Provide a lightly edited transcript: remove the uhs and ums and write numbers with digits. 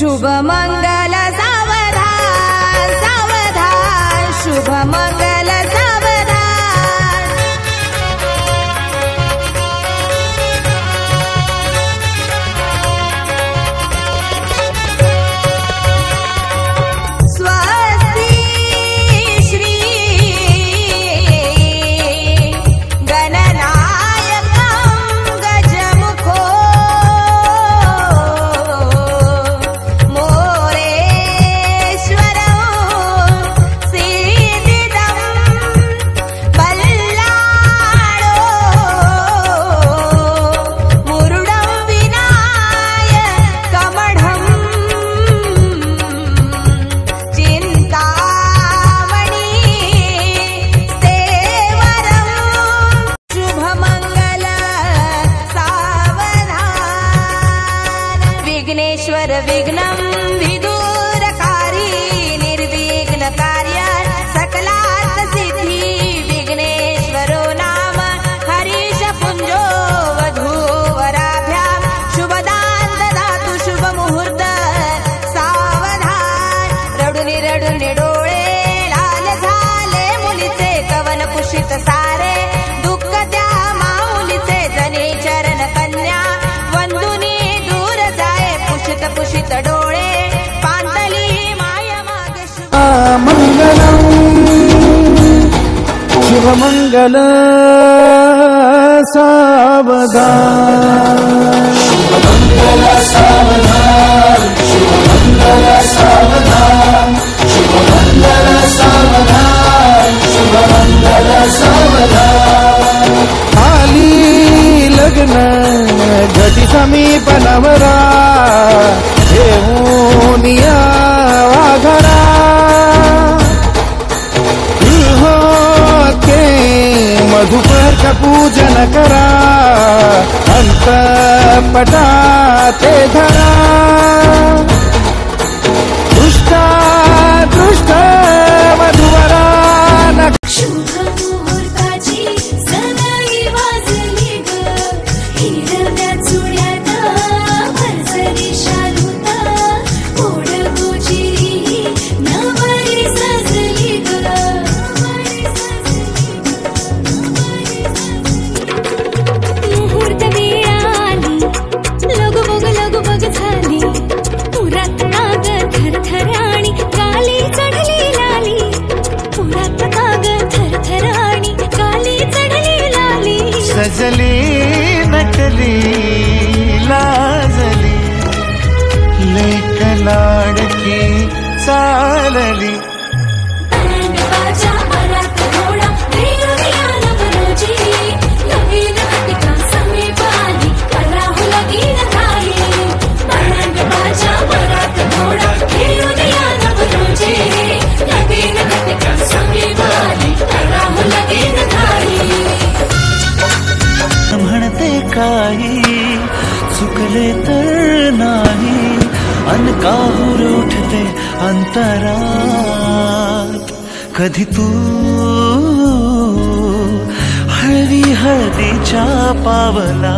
शुभ मंगल सावधान सावधान शुभ मंगल सावधान स्वस्ति श्री गणनायकं गजाननं विघ्नेश्वर विघ्नं विदूरकारी निर्विघ्न कार्य सकलार्थ सिद्धि विघ्नेश्वरो नाम हरीश पुंजो वधूवराभ्यां शुभदान ददातु शुभ मुहूर्त सावधान रडुनी रडुनी डोळे लाल झाले मुलीचे कवन कुशित सारे दुःख त्या माऊलीचे जने चरण कन्या वंदुनी दूर जाए पुषित पुषित डोळे पांतली माय मागे मंगलम शुभमंगल सावधान शुभमंगल सावधान शुभमंगल सावधान शुभमंगल सावधान शुभमंगल सावधान आली लग्न घटी समीप नवरा घेऊन या वाघरा मधुपर का पूजन करा अंतपटा ते धरा दुष्टा दृष्ट वधुवरा सजली नटली लाजली लेक लाडकी चालली काही चुकले तर नाही अनकाहूर उठते अंतरात कधी तू हळवी हळदीच्या पावला